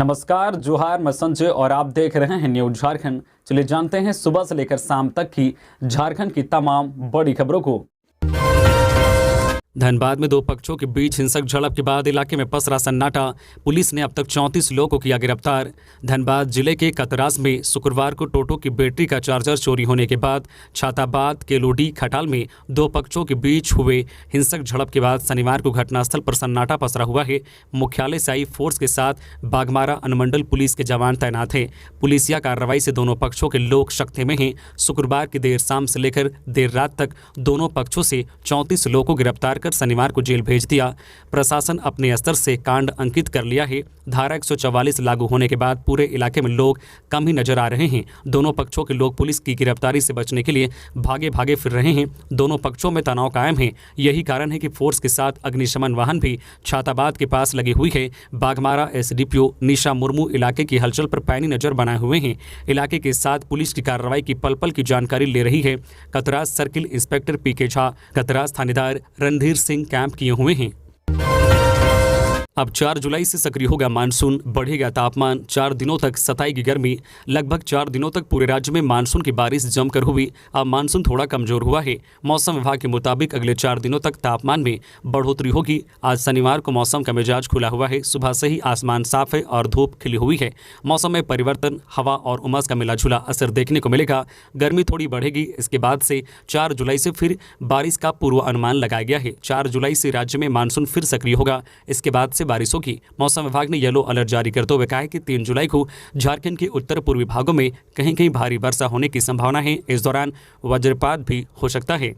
नमस्कार, जोहार, मैं संजय और आप देख रहे हैं न्यूज झारखंड। चलिए जानते हैं सुबह से लेकर शाम तक की झारखंड की तमाम बड़ी खबरों को। धनबाद में दो पक्षों के बीच हिंसक झड़प के बाद इलाके में पसरा सन्नाटा। पुलिस ने अब तक 34 लोगों को किया गिरफ्तार। धनबाद जिले के कतरास में शुक्रवार को टोटो की बैटरी का चार्जर चोरी होने के बाद छाताबाद केलोडी खटाल में दो पक्षों के बीच हुए हिंसक झड़प के बाद शनिवार को घटनास्थल पर सन्नाटा पसरा हुआ है। मुख्यालय से आई फोर्स के साथ बागमारा अनुमंडल पुलिस के जवान तैनात हैं। पुलिसिया कार्रवाई से दोनों पक्षों के लोग शक्ति में हैं। शुक्रवार की देर शाम से लेकर देर रात तक दोनों पक्षों से 34 लोगों को गिरफ्तार कर शनिवार को जेल भेज दिया। प्रशासन अपने स्तर से कांड अंकित कर लिया है। धारा 144 लागू होने के बाद पूरे इलाके में लोग कम ही नजर आ रहे हैं। दोनों पक्षों के लोग पुलिस की गिरफ्तारी से बचने के लिए भागे भागे फिर रहे हैं। दोनों पक्षों में तनाव कायम है। यही कारण है कि फोर्स के साथ अग्निशमन वाहन भी छाताबाद के पास लगी हुई है। बागमारा एसडीपीओ निशा मुर्मू इलाके की हलचल पर पैनी नजर बनाए हुए हैं। इलाके के साथ पुलिस की कार्रवाई की पल पल की जानकारी ले रही है। कतरास सर्किल इंस्पेक्टर पीके झा, कतरास थानेदार रणधीर सिंह कैंप किए हुए हैं। अब 4 जुलाई से सक्रिय होगा मानसून, बढ़ेगा तापमान, 4 दिनों तक सताएगी गर्मी। लगभग 4 दिनों तक पूरे राज्य में मानसून की बारिश जमकर हुई। अब मानसून थोड़ा कमजोर हुआ है। मौसम विभाग के मुताबिक अगले 4 दिनों तक तापमान में बढ़ोतरी होगी। आज शनिवार को मौसम का मिजाज खुला हुआ है। सुबह से ही आसमान साफ है और धूप खिली हुई है। मौसम में परिवर्तन, हवा और उमस का मिला जुला असर देखने को मिलेगा। गर्मी थोड़ी बढ़ेगी। इसके बाद से 4 जुलाई से फिर बारिश का पूर्वानुमान लगाया गया है। 4 जुलाई से राज्य में मानसून फिर सक्रिय होगा। इसके बाद से बारिश होगी। मौसम विभाग ने येलो अलर्ट जारी करते हुए कहा है कि 3 जुलाई को झारखंड के उत्तर पूर्वी भागों में कहीं कहीं भारी वर्षा होने की संभावना है। इस दौरान वज्रपात भी हो सकता है।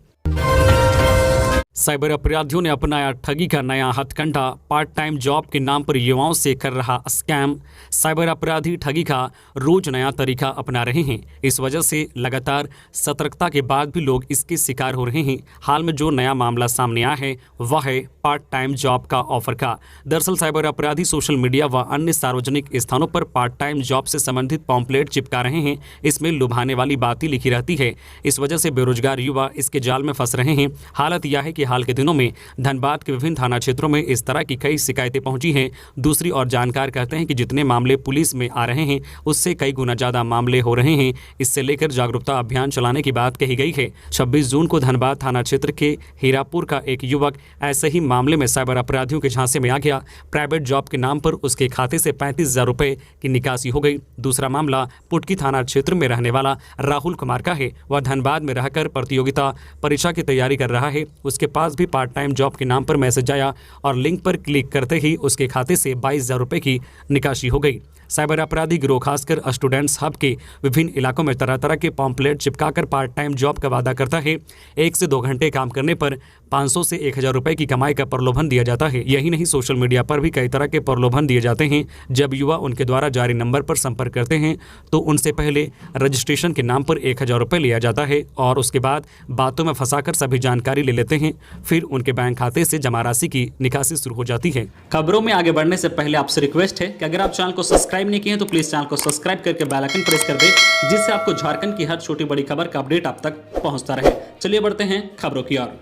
साइबर अपराधियों ने अपनाया ठगी का नया हथकंडा। पार्ट टाइम जॉब के नाम पर युवाओं से कर रहा स्कैम। साइबर अपराधी ठगी का रोज नया तरीका अपना रहे हैं। इस वजह से लगातार सतर्कता के बाद भी लोग इसके शिकार हो रहे हैं। हाल में जो नया मामला सामने आया है वह है पार्ट टाइम जॉब का ऑफर का। दरअसल साइबर अपराधी सोशल मीडिया व अन्य सार्वजनिक स्थानों पर पार्ट टाइम जॉब से संबंधित पॉम्पलेट चिपका रहे हैं। इसमें लुभाने वाली बातें लिखी रहती है। इस वजह से बेरोजगार युवा इसके जाल में फंस रहे हैं। हालत यह है कि हाल के दिनों में धनबाद के विभिन्न थाना क्षेत्रों में इस तरह की कई शिकायतें पहुंची हैं। दूसरी ओर जानकार कहते हैं कि जितने मामले पुलिस में आ रहे हैं उससे कई गुना ज्यादा मामले हो रहे हैं। इससे लेकर जागरूकता अभियान चलाने की बात कही गई है। 26 जून को धनबाद थाना क्षेत्र के हीरापुर का एक युवक ऐसे ही मामले में साइबर अपराधियों के झांसे में आ गया। प्राइवेट जॉब के नाम पर उसके खाते से 35,000 रुपए की निकासी हो गई। दूसरा मामला पुटकी थाना क्षेत्र में रहने वाला राहुल कुमार का है। वह धनबाद में रहकर प्रतियोगिता परीक्षा की तैयारी कर रहा है। उसके पास भी पार्ट टाइम जॉब के नाम पर मैसेज आया और लिंक पर क्लिक करते ही उसके खाते से 22,000 रुपए की निकासी हो गई। साइबर अपराधी गिरोह खासकर स्टूडेंट्स हब के विभिन्न इलाकों में तरह तरह के पॉम्पलेट चिपकाकर पार्ट टाइम जॉब का वादा करता है। 1 से 2 घंटे काम करने पर 500 से 1,000 रुपए की कमाई का प्रलोभन दिया जाता है। यही नहीं, सोशल मीडिया पर भी कई तरह के प्रलोभन दिए जाते हैं। जब युवा उनके द्वारा जारी नंबर पर संपर्क करते हैं तो उनसे पहले रजिस्ट्रेशन के नाम पर 1,000 रुपए लिया जाता है और उसके बाद बातों में फंसाकर सभी जानकारी ले लेते हैं। फिर उनके बैंक खाते से जमा राशि की निकासी शुरू हो जाती है। खबरों में आगे बढ़ने से पहले आपसे रिक्वेस्ट है कि अगर आप चैनल को सब्सक्राइब नहीं किए तो प्लीज चैनल को सब्सक्राइब करके बेल आइकन प्रेस कर दें, जिससे आपको झारखंड की हर छोटी बड़ी खबर का अपडेट आप तक पहुंचता रहे। चलिए बढ़ते हैं खबरों की ओर।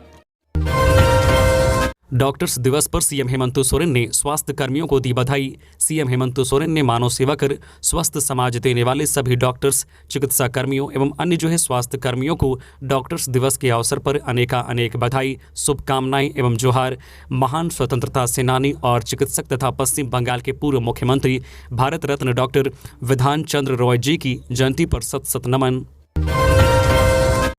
डॉक्टर्स दिवस पर सीएम हेमंत सोरेन ने स्वास्थ्य कर्मियों को दी बधाई। सीएम हेमंत सोरेन ने मानव सेवा कर स्वस्थ समाज देने वाले सभी डॉक्टर्स, चिकित्सा कर्मियों एवं अन्य स्वास्थ्य कर्मियों को डॉक्टर्स दिवस के अवसर पर अनेक बधाई, शुभकामनाएं एवं जोहार। महान स्वतंत्रता सेनानी और चिकित्सक तथा पश्चिम बंगाल के पूर्व मुख्यमंत्री भारत रत्न डॉक्टर विधान चंद्र रॉय जी की जयंती पर सत नमन।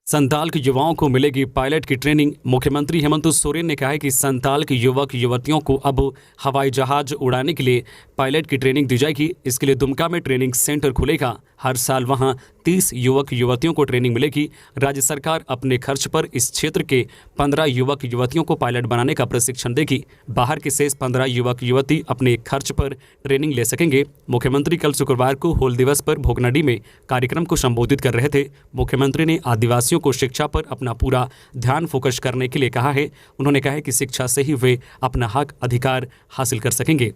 संताल के युवाओं को मिलेगी पायलट की ट्रेनिंग। मुख्यमंत्री हेमंत सोरेन ने कहा है कि संताल के युवक युवतियों को अब हवाई जहाज उड़ाने के लिए पायलट की ट्रेनिंग दी जाएगी। इसके लिए दुमका में ट्रेनिंग सेंटर खुलेगा। हर साल वहां 30 युवक युवतियों को ट्रेनिंग मिलेगी। राज्य सरकार अपने खर्च पर इस क्षेत्र के 15 युवक युवतियों को पायलट बनाने का प्रशिक्षण देगी। बाहर के शेष 15 युवक युवती अपने खर्च पर ट्रेनिंग ले सकेंगे। मुख्यमंत्री कल शुक्रवार को हूल दिवस पर भोगनडी में कार्यक्रम को संबोधित कर रहे थे। मुख्यमंत्री ने आदिवासियों को शिक्षा पर अपना पूरा ध्यान फोकस करने के लिए कहा है। उन्होंने कहा है कि शिक्षा से ही वे अपना हक अधिकार हासिल कर सकेंगे।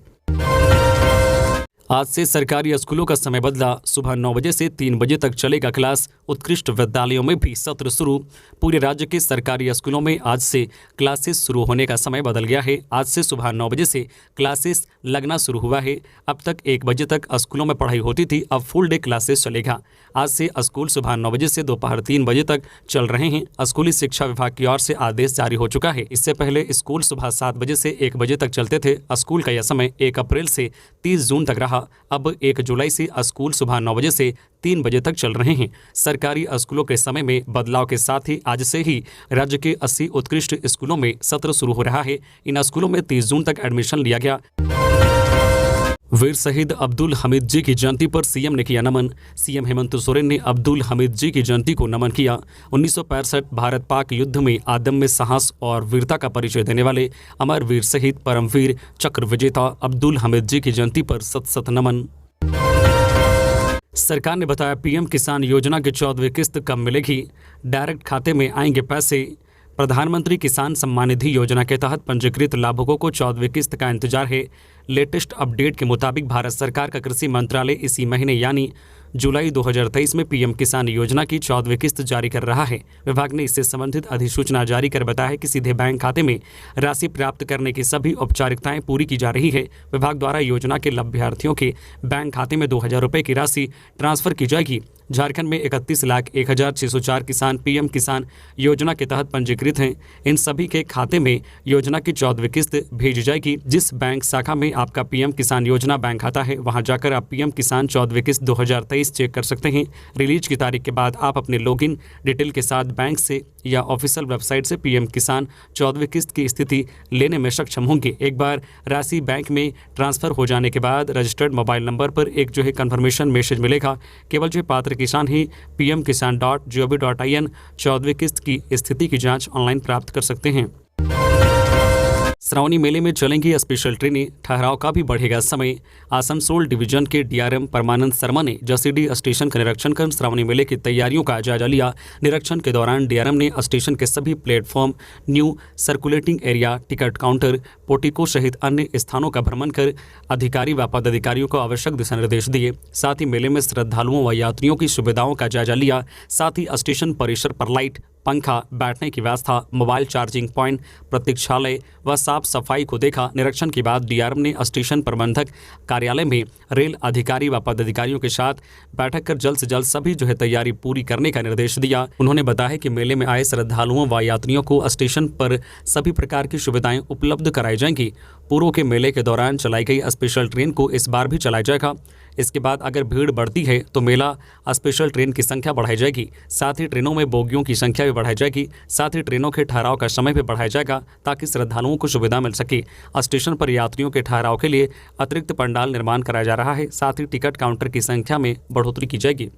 आज से सरकारी स्कूलों का समय बदला। सुबह 9 बजे से 3 बजे तक चलेगा क्लास। उत्कृष्ट विद्यालयों में भी सत्र शुरू। पूरे राज्य के सरकारी स्कूलों में आज से क्लासेस शुरू होने का समय बदल गया है। आज से सुबह 9 बजे से क्लासेस लगना शुरू हुआ है। अब तक 1 बजे तक स्कूलों में पढ़ाई होती थी, अब फुल डे क्लासेस चलेगा। आज से स्कूल सुबह 9 बजे से दोपहर 3 बजे तक चल रहे हैं। स्कूली शिक्षा विभाग की ओर से आदेश जारी हो चुका है। इससे पहले स्कूल सुबह 7 बजे से 1 बजे तक चलते थे। स्कूल का यह समय 1 अप्रैल से 30 जून तक रहा। अब 1 जुलाई से स्कूल सुबह 9 बजे से 3 बजे तक चल रहे हैं। सरकारी स्कूलों के समय में बदलाव के साथ ही आज से ही राज्य के 80 उत्कृष्ट स्कूलों में सत्र शुरू हो रहा है। इन स्कूलों में 30 जून तक एडमिशन लिया गया। वीर शहीद अब्दुल हमीद जी की जयंती पर सीएम ने किया नमन। सीएम हेमंत सोरेन ने अब्दुल हमीद जी की जयंती को नमन किया। 1965 भारत पाक युद्ध में आदम्य साहस और वीरता का परिचय देने वाले अमर वीर शहीद परमवीर चक्र विजेता अब्दुल हमीद जी की जयंती पर सत सत नमन। सरकार ने बताया पीएम किसान योजना की 14वीं किस्त कब मिलेगी, डायरेक्ट खाते में आएंगे पैसे। प्रधानमंत्री किसान सम्मान निधि योजना के तहत पंजीकृत लाभुकों को 14वीं किस्त का इंतजार है। लेटेस्ट अपडेट के मुताबिक भारत सरकार का कृषि मंत्रालय इसी महीने यानी जुलाई 2023 में पीएम किसान योजना की 14वीं किस्त जारी कर रहा है। विभाग ने इससे संबंधित अधिसूचना जारी कर बताया है कि सीधे बैंक खाते में राशि प्राप्त करने की सभी औपचारिकताएं पूरी की जा रही है। विभाग द्वारा योजना के लाभार्थियों के बैंक खाते में 2,000 रुपये की राशि ट्रांसफर की जाएगी। झारखंड में 31,01,604 किसान पीएम किसान योजना के तहत पंजीकृत हैं। इन सभी के खाते में योजना की 14वीं किस्त भेजी जाएगी। जिस बैंक शाखा में आपका पीएम किसान योजना बैंक खाता है, वहां जाकर आप पीएम किसान 14वीं किस्त 2023 चेक कर सकते हैं। रिलीज की तारीख के बाद आप अपने लॉगिन डिटेल के साथ बैंक से या ऑफिशियल वेबसाइट से पीएम किसान 14वीं किस्त की स्थिति लेने में सक्षम होंगे। एक बार राशि बैंक में ट्रांसफर हो जाने के बाद रजिस्टर्ड मोबाइल नंबर पर एक कन्फर्मेशन मैसेज मिलेगा। केवल पात्र किसान ही pmkisan.gov.in 14वीं किस्त की स्थिति की जांच ऑनलाइन प्राप्त कर सकते हैं। श्रावणी मेले में चलेंगी स्पेशल ट्रेनें, ठहराव का भी बढ़ेगा समय। आसनसोल डिवीजन के डीआरएम परमानंद शर्मा ने जसीडी स्टेशन का निरीक्षण कर श्रावणी मेले की तैयारियों का जायजा लिया। निरीक्षण के दौरान डीआरएम ने स्टेशन के सभी platform, new circulating area, ticket counter, portico सहित अन्य स्थानों का भ्रमण कर अधिकारी व पदाधिकारियों को आवश्यक दिशा निर्देश दिए। साथ ही मेले में श्रद्धालुओं व यात्रियों की सुविधाओं का जायजा लिया। साथ ही स्टेशन परिसर पर लाइट, पंखा, बैठने की व्यवस्था, मोबाइल चार्जिंग पॉइंट, प्रतीक्षालय व साफ सफाई को देखा। निरीक्षण के बाद डीआरएम ने स्टेशन प्रबंधक कार्यालय में रेल अधिकारी व पदाधिकारियों के साथ बैठक कर जल्द से जल्द सभी तैयारी पूरी करने का निर्देश दिया। उन्होंने बताया कि मेले में आए श्रद्धालुओं व यात्रियों को स्टेशन पर सभी प्रकार की सुविधाएं उपलब्ध कराई जाएंगी। पूर्व के मेले के दौरान चलाई गई स्पेशल ट्रेन को इस बार भी चलाया जाएगा। इसके बाद अगर भीड़ बढ़ती है तो मेला स्पेशल ट्रेन की संख्या बढ़ाई जाएगी। साथ ही ट्रेनों में बोगियों की संख्या भी बढ़ाई जाएगी। साथ ही ट्रेनों के ठहराव का समय भी बढ़ाया जाएगा ताकि श्रद्धालुओं को सुविधा मिल सके। स्टेशन पर यात्रियों के ठहराव के लिए अतिरिक्त पंडाल निर्माण कराया जा रहा है। साथ ही टिकट काउंटर की संख्या में बढ़ोतरी की जाएगी।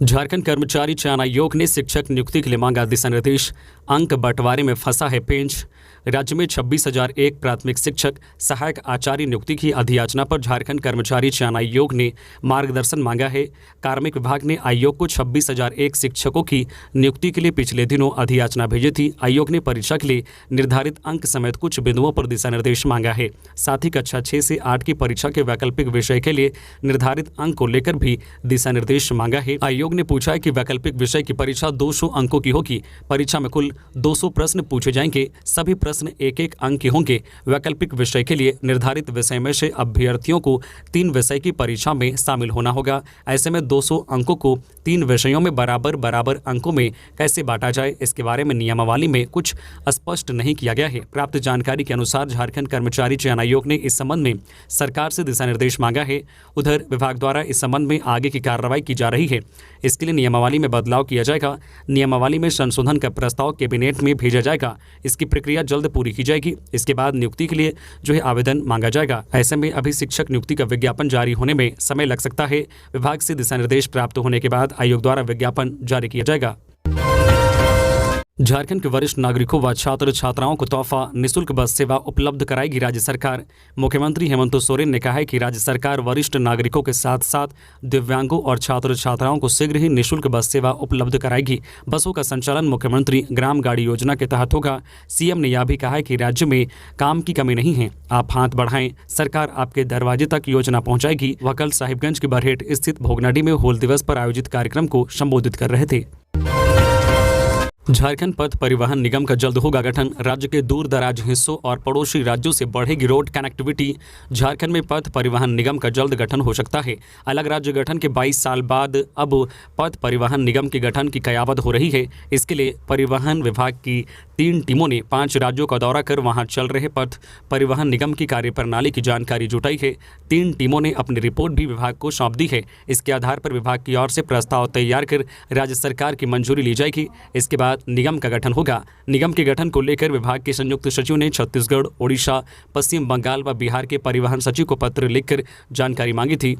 झारखंड कर्मचारी चयन आयोग ने शिक्षक नियुक्ति के लिए मांगा दिशा निर्देश। अंक बंटवारे में फंसा है पेंच। राज्य में 26,001 प्राथमिक शिक्षक सहायक आचार्य नियुक्ति की अधियाचना पर झारखंड कर्मचारी चयन आयोग ने मार्गदर्शन मांगा है। कार्मिक विभाग ने आयोग को 26,001 शिक्षकों की नियुक्ति के लिए पिछले दिनों अधियाचना भेजी थी। आयोग ने परीक्षा के लिए निर्धारित अंक समेत कुछ बिंदुओं पर दिशा निर्देश मांगा है। साथ ही कक्षा 6 से 8 की परीक्षा के वैकल्पिक विषय के लिए निर्धारित अंक को लेकर भी दिशा निर्देश मांगा है। आयोग ने पूछा है कि वैकल्पिक विषय की परीक्षा 200 अंकों की होगी। परीक्षा में कुल 200 प्रश्न पूछे जाएंगे। सभी प्रश्न 1-1 अंक के होंगे। वैकल्पिक विषय के लिए निर्धारित विषय में से अभ्यर्थियों को 3 विषय की परीक्षा में शामिल होना होगा। ऐसे में 200 अंकों को 3 विषयों में बराबर बराबर अंकों में कैसे बांटा जाए, इसके बारे में नियमावली में कुछ स्पष्ट नहीं किया गया है। प्राप्त जानकारी के अनुसार झारखंड कर्मचारी चयन आयोग ने इस संबंध में सरकार से दिशा निर्देश मांगा है। उधर विभाग द्वारा इस संबंध में आगे की कार्रवाई की जा रही है। इसके लिए नियमावली में बदलाव किया जाएगा। नियमावली में संशोधन का प्रस्ताव कैबिनेट में भेजा जाएगा। इसकी प्रक्रिया जल्द पूरी की जाएगी। इसके बाद नियुक्ति के लिए आवेदन मांगा जाएगा। ऐसे में अभी शिक्षक नियुक्ति का विज्ञापन जारी होने में समय लग सकता है। विभाग से दिशा निर्देश प्राप्त होने के बाद आयोग द्वारा विज्ञापन जारी किया जाएगा। झारखंड के वरिष्ठ नागरिकों व छात्र छात्राओं को तोहफा निःशुल्क बस सेवा उपलब्ध कराएगी राज्य सरकार। मुख्यमंत्री हेमंत सोरेन ने कहा है कि राज्य सरकार वरिष्ठ नागरिकों के साथ साथ दिव्यांगों और छात्र छात्राओं को शीघ्र ही निःशुल्क बस सेवा उपलब्ध कराएगी। बसों का संचालन मुख्यमंत्री ग्राम गाड़ी योजना के तहत होगा। सीएम ने यह भी कहा है कि राज्य में काम की कमी नहीं है, आप हाथ बढ़ाएं, सरकार आपके दरवाजे तक योजना पहुंचाएगी। वह कल साहिबगंज के बरहेट स्थित भोगनाडी में हूल दिवस पर आयोजित कार्यक्रम को संबोधित कर रहे थे। झारखंड पथ परिवहन निगम का जल्द होगा गठन। राज्य के दूर दराज हिस्सों और पड़ोसी राज्यों से बढ़ेगी रोड कनेक्टिविटी। झारखंड में पथ परिवहन निगम का जल्द गठन हो सकता है। अलग राज्य गठन के 22 साल बाद अब पथ परिवहन निगम के गठन की कयावत हो रही है। इसके लिए परिवहन विभाग की 3 टीमों ने 5 राज्यों का दौरा कर वहां चल रहे पथ परिवहन निगम की कार्यप्रणाली की जानकारी जुटाई है। 3 टीमों ने अपनी रिपोर्ट भी विभाग को सौंप दी है। इसके आधार पर विभाग की ओर से प्रस्ताव तैयार कर राज्य सरकार की मंजूरी ली जाएगी। इसके बाद निगम का गठन होगा। निगम के गठन को लेकर विभाग के संयुक्त सचिव ने छत्तीसगढ़, ओडिशा, पश्चिम बंगाल व बिहार के परिवहन सचिव को पत्र लिखकर जानकारी मांगी थी।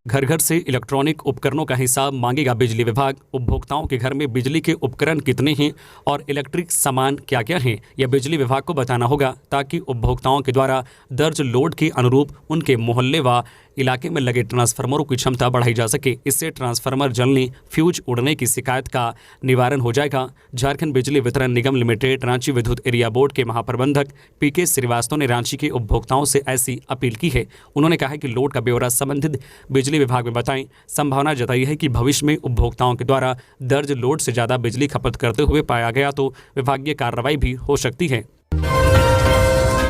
घर घर से इलेक्ट्रॉनिक उपकरणों का हिसाब मांगेगा बिजली विभाग। उपभोक्ताओं के घर में बिजली के उपकरण कितने हैं और इलेक्ट्रिक सामान क्या क्या हैं, यह बिजली विभाग को बताना होगा, ताकि उपभोक्ताओं के द्वारा दर्ज लोड के अनुरूप उनके मोहल्ले व इलाके में लगे ट्रांसफार्मरों की क्षमता बढ़ाई जा सके। इससे ट्रांसफार्मर जलने, फ्यूज उड़ने की शिकायत का निवारण हो जाएगा। झारखंड बिजली वितरण निगम लिमिटेड रांची विद्युत एरिया बोर्ड के महाप्रबंधक पीके श्रीवास्तव ने रांची के उपभोक्ताओं से ऐसी अपील की है। उन्होंने कहा है कि लोड का ब्यौरा संबंधित बिजली विभाग में बताएं। संभावना जताई है कि भविष्य में उपभोक्ताओं के द्वारा दर्ज लोड से ज्यादा बिजली खपत करते हुए पाया गया तो विभागीय कार्रवाई भी हो सकती है।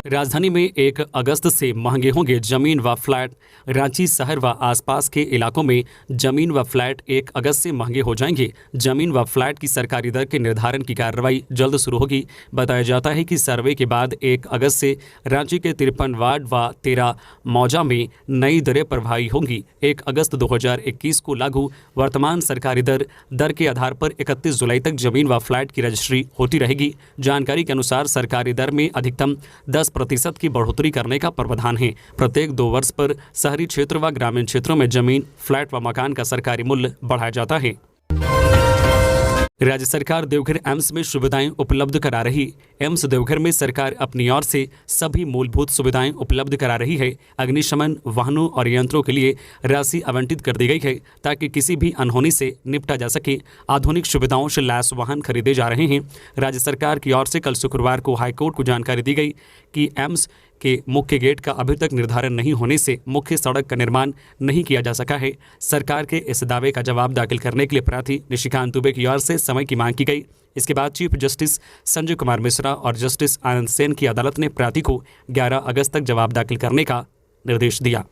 राजधानी में 1 अगस्त से महंगे होंगे जमीन व फ्लैट। रांची शहर व आसपास के इलाकों में जमीन व फ्लैट 1 अगस्त से महंगे हो जाएंगे। जमीन व फ्लैट की सरकारी दर के निर्धारण की कार्रवाई जल्द शुरू होगी। बताया जाता है कि सर्वे के बाद 1 अगस्त से रांची के 53 वार्ड व 13 मौजा में नई दरें प्रभावी होंगी। 1 अगस्त 2021 को लागू वर्तमान सरकारी दर के आधार पर 31 जुलाई तक जमीन व फ्लैट की रजिस्ट्री होती रहेगी। जानकारी के अनुसार सरकारी दर में अधिकतम 10% की बढ़ोतरी करने का प्रावधान है। प्रत्येक 2 वर्ष पर शहरी क्षेत्र व ग्रामीण क्षेत्रों में जमीन, फ्लैट व मकान का सरकारी मूल्य बढ़ाया जाता है। राज्य सरकार देवघर एम्स में सुविधाएं उपलब्ध करा रही। एम्स देवघर में सरकार अपनी ओर से सभी मूलभूत सुविधाएं उपलब्ध करा रही है। अग्निशमन वाहनों और यंत्रों के लिए राशि आवंटित कर दी गई है ताकि किसी भी अनहोनी से निपटा जा सके। आधुनिक सुविधाओं से लैस वाहन खरीदे जा रहे हैं। राज्य सरकार की ओर से कल शुक्रवार को हाईकोर्ट को जानकारी दी गई कि एम्स के मुख्य गेट का अभी तक निर्धारण नहीं होने से मुख्य सड़क का निर्माण नहीं किया जा सका है। सरकार के इस दावे का जवाब दाखिल करने के लिए प्रार्थी निशिकांत दुबे की ओर से समय की मांग की गई। इसके बाद चीफ जस्टिस संजय कुमार मिश्रा और जस्टिस आनंद सेन की अदालत ने प्रार्थी को 11 अगस्त तक जवाब दाखिल करने का निर्देश दिया।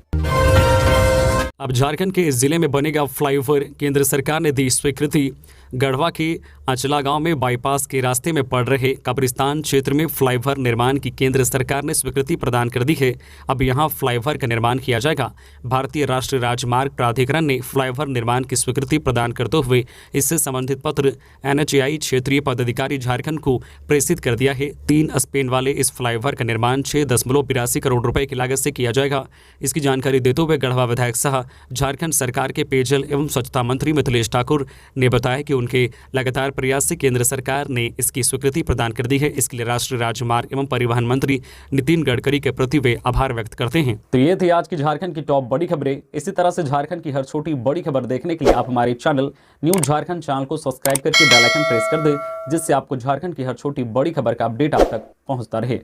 अब झारखंड के इस जिले में बनेगा फ्लाईओवर। केंद्र सरकार ने दी स्वीकृति। गढ़वा के अचला गांव में बाईपास के रास्ते में पड़ रहे कब्रिस्तान क्षेत्र में फ्लाईओवर निर्माण की केंद्र सरकार ने स्वीकृति प्रदान कर दी है। अब यहां फ्लाईओवर का निर्माण किया जाएगा। भारतीय राष्ट्रीय राजमार्ग प्राधिकरण ने फ्लाईओवर निर्माण की स्वीकृति प्रदान करते हुए इससे संबंधित पत्र NHAI क्षेत्रीय पदाधिकारी झारखंड को प्रेषित कर दिया है। 3 स्पेन वाले इस फ्लाईओवर का निर्माण 6.82 करोड़ रुपए की लागत से किया जाएगा। इसकी जानकारी देते हुए गढ़वा विधायक सह झारखंड सरकार के पेयजल एवं स्वच्छता मंत्री मिथिलेश ठाकुर ने बताया कि उनके लगातार प्रयास से केंद्र सरकार ने इसकी स्वीकृति प्रदान कर दी है। इसके लिए राष्ट्रीय राजमार्ग एवं परिवहन मंत्री नितिन गडकरी के प्रति वे आभार व्यक्त करते हैं। तो ये थी आज की झारखंड की टॉप बड़ी खबरें। इसी तरह से झारखंड की हर छोटी बड़ी खबर देखने के लिए आप हमारे चैनल न्यूज झारखंड चैनल को सब्सक्राइब करके बेल आइकन प्रेस कर दें, जिससे आपको झारखंड की हर छोटी बड़ी खबर का अपडेट आप तक पहुंचता रहे।